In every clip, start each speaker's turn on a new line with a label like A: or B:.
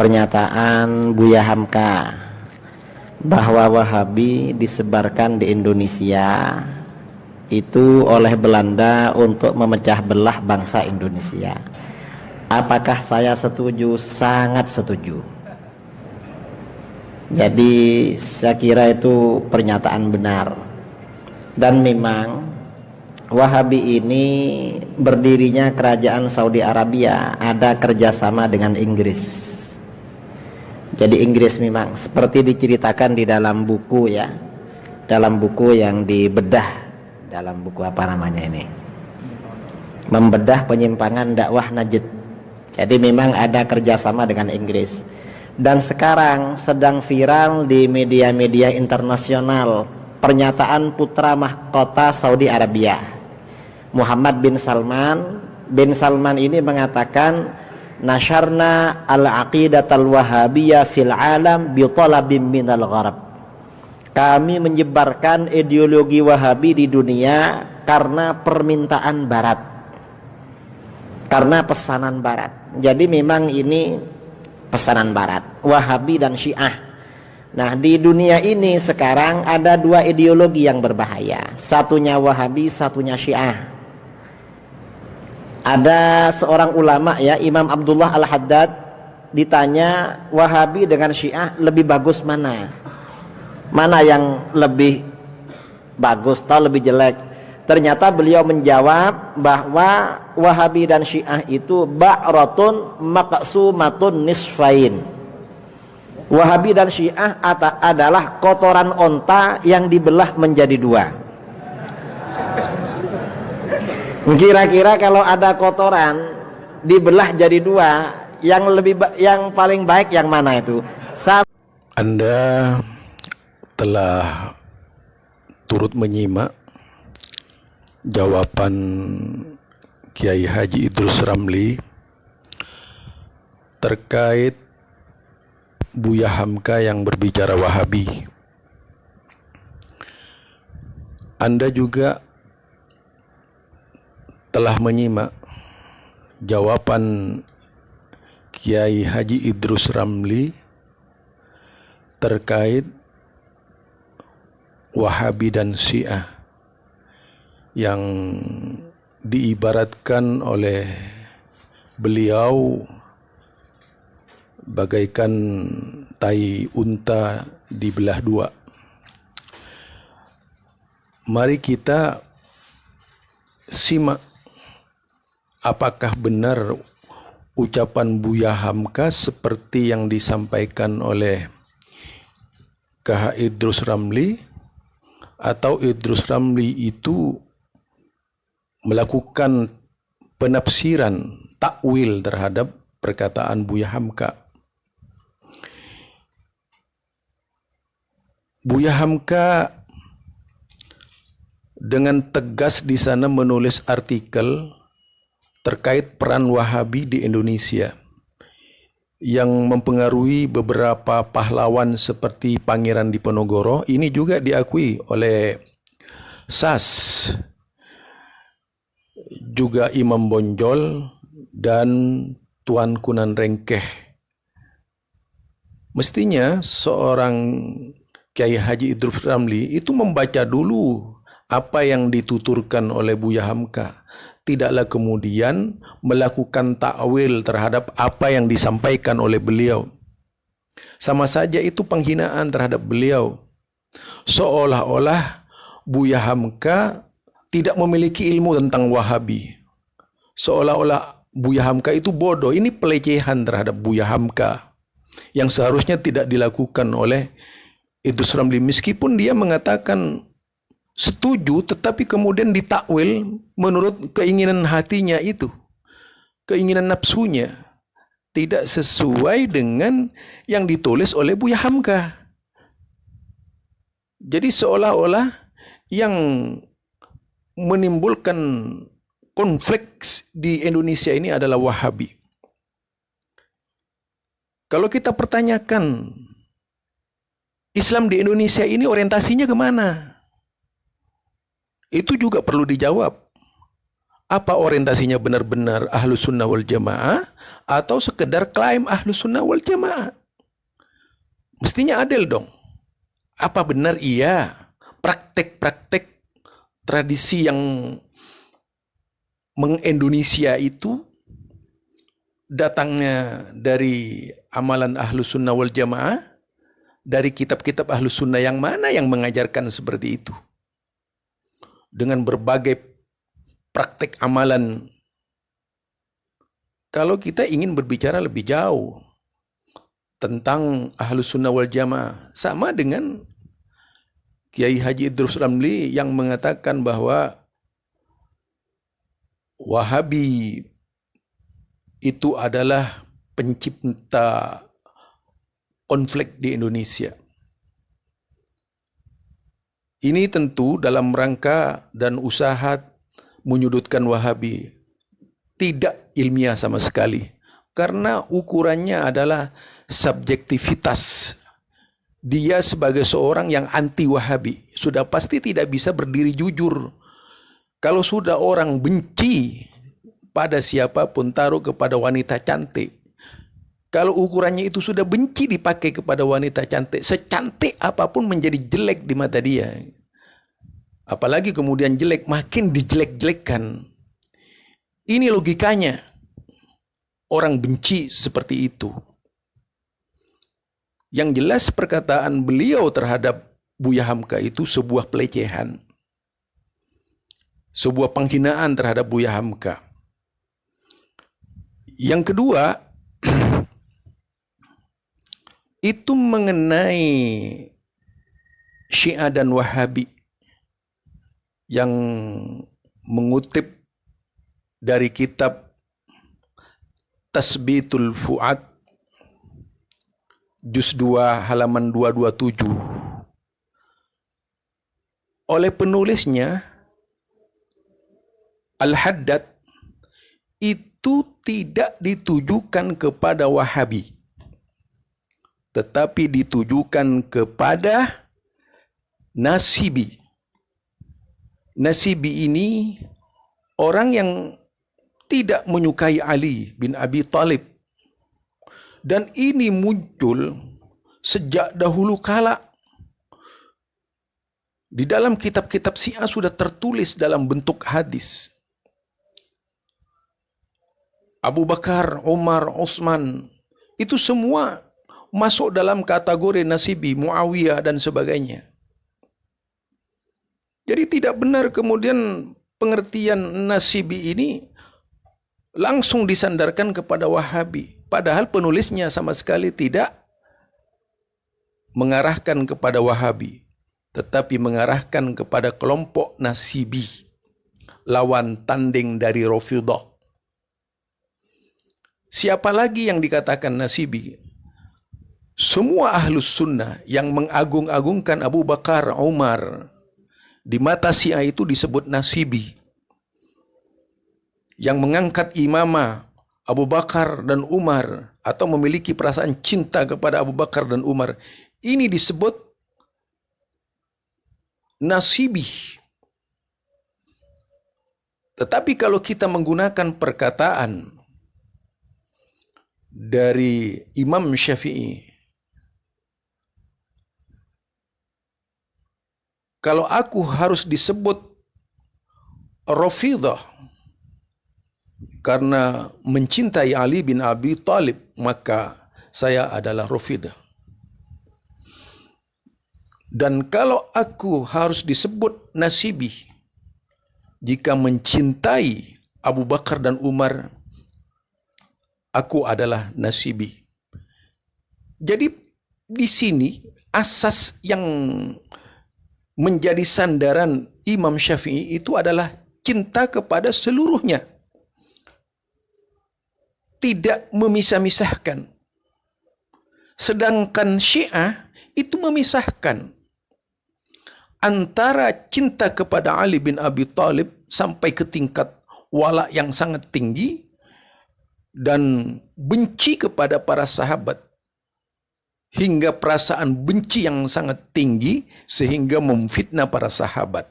A: pernyataan Buya Hamka bahwa Wahabi disebarkan di Indonesia itu oleh Belanda untuk memecah belah bangsa Indonesia. Apakah saya setuju? Sangat setuju. Jadi saya kira itu pernyataan benar. Dan memang Wahabi ini berdirinya kerajaan Saudi Arabia, ada kerjasama dengan Inggris. Jadi Inggris memang seperti diceritakan di dalam buku ya, dalam buku yang dibedah, dalam buku apa namanya ini, membedah penyimpangan dakwah Najd. Jadi memang ada kerjasama dengan Inggris. Dan sekarang sedang viral di media-media internasional pernyataan putra mahkota Saudi Arabia, Muhammad bin Salman. Bin Salman ini mengatakan, nasyarna al-aqidatal wahabiyah fil alam bi talabim minal gharab. Kami menyebarkan ideologi Wahabi di dunia karena permintaan barat, karena pesanan barat. Jadi memang ini pesanan barat, Wahabi dan Syiah. Nah, di dunia ini sekarang ada dua ideologi yang berbahaya. Satunya Wahabi, satunya Syiah. Ada seorang ulama ya, Imam Abdullah Al-Haddad, ditanya Wahabi dengan Syiah lebih bagus mana? Mana yang lebih bagus atau lebih jelek? Ternyata beliau menjawab bahwa Wahabi dan Syiah itu ba'ratun maqsumatun nisfain. Wahabi dan Syiah adalah kotoran onta yang dibelah menjadi dua. Kira-kira kalau ada kotoran dibelah jadi dua, yang paling baik yang mana itu?
B: Anda telah turut menyimak jawaban Kiai Haji Idrus Ramli terkait Buya Hamka yang berbicara Wahabi. Anda juga telah menyimak jawaban Kiai Haji Idrus Ramli terkait Wahabi dan Syiah yang diibaratkan oleh beliau bagaikan tai unta dibelah dua. Mari kita simak apakah benar ucapan Buya Hamka seperti yang disampaikan oleh KH Idrus Ramli, atau Idrus Ramli itu melakukan penafsiran takwil terhadap perkataan Buya Hamka. Buya Hamka dengan tegas di sana menulis artikel terkait peran Wahabi di Indonesia yang mempengaruhi beberapa pahlawan seperti Pangeran Diponegoro. Ini juga diakui oleh SAS, juga Imam Bonjol dan Tuan Kunan Rengkeh. Mestinya seorang Kiai Haji Idrus Ramli itu membaca dulu apa yang dituturkan oleh Buya Hamka, tidaklah kemudian melakukan takwil terhadap apa yang disampaikan oleh beliau. Sama saja itu penghinaan terhadap beliau. Seolah-olah Buya Hamka tidak memiliki ilmu tentang Wahabi. Seolah-olah Buya Hamka itu bodoh. Ini pelecehan terhadap Buya Hamka yang seharusnya tidak dilakukan oleh Idrus Ramli. Meskipun dia mengatakan setuju, tetapi kemudian ditakwil menurut keinginan hatinya itu, keinginan nafsunya, tidak sesuai dengan yang ditulis oleh Buya Hamka. Jadi seolah-olah yang menimbulkan konflik di Indonesia ini adalah Wahabi. Kalau kita pertanyakan, Islam di Indonesia ini orientasinya kemana? Itu juga perlu dijawab. apa orientasinya benar-benar Ahlus Sunnah wal Jamaah atau sekedar klaim Ahlus Sunnah wal Jamaah. Mestinya adil dong. Apa benar iya praktek-praktek tradisi yang meng-Indonesia itu datangnya dari amalan Ahlus Sunnah wal Jamaah, dari kitab-kitab Ahlus Sunnah yang mana yang mengajarkan seperti itu? Dengan berbagai praktek amalan. Kalau kita ingin berbicara lebih jauh tentang Ahlus Sunnah wal Jamaah, sama dengan Kiai Haji Idrus Ramli yang mengatakan bahwa Wahabi itu adalah pencipta konflik di Indonesia. Ini tentu dalam rangka dan usaha menyudutkan Wahabi. Tidak ilmiah sama sekali. Karena ukurannya adalah subjektivitas. Dia sebagai seorang yang anti-Wahabi sudah pasti tidak bisa berdiri jujur. Kalau sudah orang benci pada siapapun, taruh kepada wanita cantik. Kalau ukurannya itu sudah benci dipakai kepada wanita cantik, secantik apapun menjadi jelek di mata dia. Apalagi kemudian jelek, makin dijelek-jelekkan. Ini logikanya. Orang benci seperti itu. Yang jelas perkataan beliau terhadap Buya Hamka itu sebuah pelecehan. Sebuah penghinaan terhadap Buya Hamka. Yang kedua, itu mengenai Syiah dan Wahabi yang mengutip dari kitab Tasbitul Fuad Juz 2 halaman 227. Oleh penulisnya, Al-Haddad itu tidak ditujukan kepada Wahabi, tetapi ditujukan kepada Nasibi. Nasibi ini orang yang tidak menyukai Ali bin Abi Thalib. Dan ini muncul sejak dahulu kala. Di dalam kitab-kitab Syiah sudah tertulis dalam bentuk hadis. Abu Bakar, Umar, Utsman, itu semua masuk dalam kategori Nasibi, Muawiyah dan sebagainya. Jadi tidak benar kemudian pengertian Nasibi ini langsung disandarkan kepada Wahabi. Padahal penulisnya sama sekali tidak mengarahkan kepada Wahabi, tetapi mengarahkan kepada kelompok Nasibi, lawan tanding dari Rafidhah. Siapa lagi yang dikatakan Nasibi? Semua Ahlus Sunnah yang mengagung-agungkan Abu Bakar, Umar, di mata Syiah itu disebut Nasibi. Yang mengangkat imamah Abu Bakar dan Umar atau memiliki perasaan cinta kepada Abu Bakar dan Umar, ini disebut Nasibi. Tetapi kalau kita menggunakan perkataan dari Imam Syafi'i, kalau aku harus disebut Rafidhah karena mencintai Ali bin Abi Thalib, maka saya adalah Rafidhah. Dan kalau aku harus disebut Nasibi jika mencintai Abu Bakar dan Umar, aku adalah Nasibi. Jadi di sini asas yang menjadi sandaran Imam Syafi'i itu adalah cinta kepada seluruhnya. Tidak memisah-misahkan. Sedangkan Syiah itu memisahkan antara cinta kepada Ali bin Abi Thalib sampai ke tingkat wala yang sangat tinggi dan benci kepada para sahabat hingga perasaan benci yang sangat tinggi sehingga memfitnah para sahabat.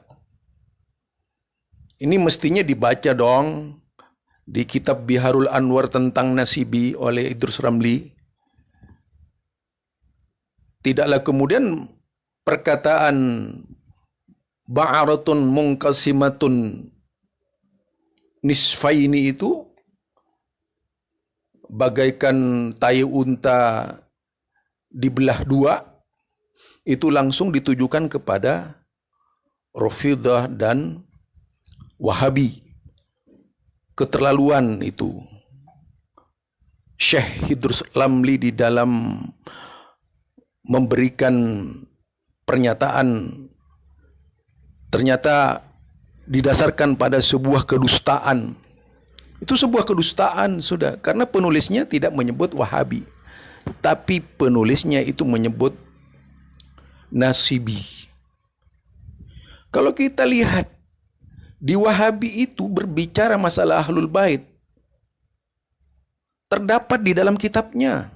B: Ini mestinya dibaca dong di kitab Biharul Anwar tentang Nasibi oleh Idrus Ramli. Tidaklah kemudian perkataan ba'aratun mungkasimatun nisfaini itu bagaikan tai unta dibelah dua, itu langsung ditujukan kepada Rafidhah dan Wahabi. Keterlaluan itu. Syekh Idrus Ramli di dalam memberikan pernyataan ternyata didasarkan pada sebuah kedustaan. Itu sebuah kedustaan sudah, karena penulisnya tidak menyebut Wahabi, tapi penulisnya itu menyebut Nasibi. Kalau kita lihat di Wahabi itu berbicara masalah Ahlul Bait, terdapat di dalam kitabnya.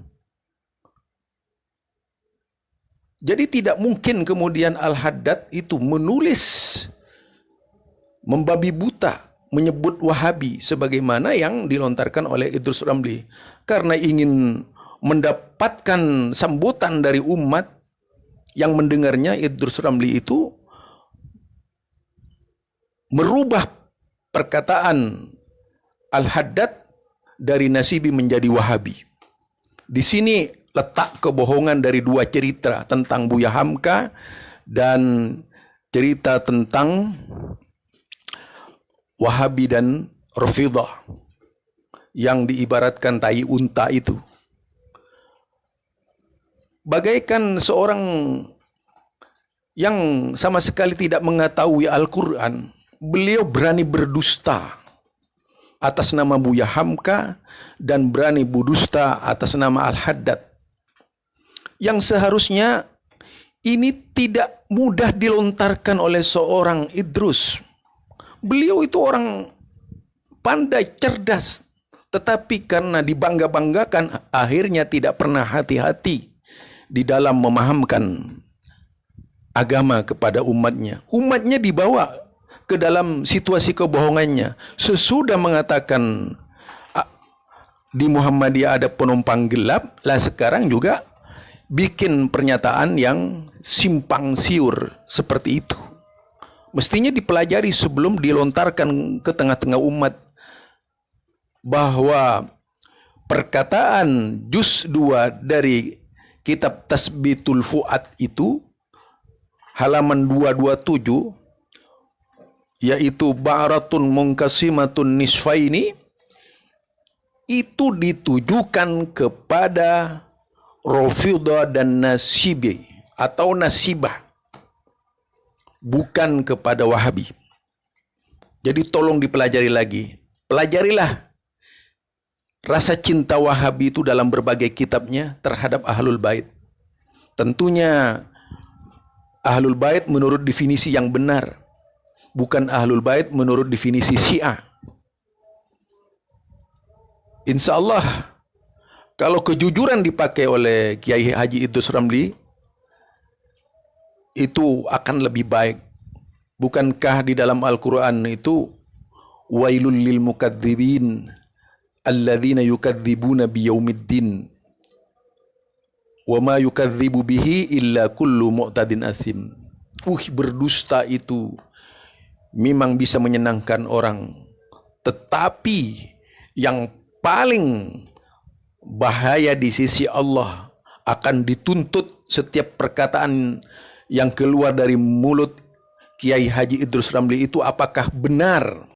B: Jadi tidak mungkin kemudian Al-Haddad itu menulis membabi buta menyebut Wahabi sebagaimana yang dilontarkan oleh Idrus Ramli, karena ingin mendapatkan sambutan dari umat yang mendengarnya. Idrus Ramli itu merubah perkataan Al-Haddad dari Nasibi menjadi Wahabi. Di sini letak kebohongan dari dua cerita tentang Buya Hamka dan cerita tentang Wahabi dan Rafidhah yang diibaratkan tai unta itu. Bagaikan seorang yang sama sekali tidak mengetahui Al-Quran, beliau berani berdusta atas nama Buya Hamka dan berani berdusta atas nama Al-Haddad. Yang seharusnya ini tidak mudah dilontarkan oleh seorang Idrus. Beliau itu orang pandai, cerdas, tetapi karena dibangga-banggakan, akhirnya tidak pernah hati-hati di dalam memahamkan agama kepada umatnya. Umatnya dibawa ke dalam situasi kebohongannya. Sesudah mengatakan di Muhammadiyah ada penumpang gelap, lah sekarang juga bikin pernyataan yang simpang siur seperti itu. Mestinya dipelajari sebelum dilontarkan ke tengah-tengah umat, bahwa perkataan juz 2 dari kitab Tasbitul Fuad itu halaman 227, yaitu ba'ratun mungkasimatun nisfaini, itu ditujukan kepada Rafidhah dan Nasibi atau Nasibah, bukan kepada Wahabi. Jadi tolong dipelajari lagi. Pelajarilah rasa cinta Wahabi itu dalam berbagai kitabnya terhadap Ahlul Bait. Tentunya Ahlul Bait menurut definisi yang benar, bukan Ahlul Bait menurut definisi Syiah. Insya Allah, kalau kejujuran dipakai oleh Kiai Haji Idrus Ramli, itu akan lebih baik. Bukankah di dalam Al-Quran itu wailul lil mukadzibin alladzina yukadzibuna biyaumiddin wa ma yukadzibu bihi illa kullu mu'tadin asim. Berdusta itu memang bisa menyenangkan orang, tetapi yang paling bahaya di sisi Allah, akan dituntut setiap perkataan yang keluar dari mulut Kiai Haji Idrus Ramli itu apakah benar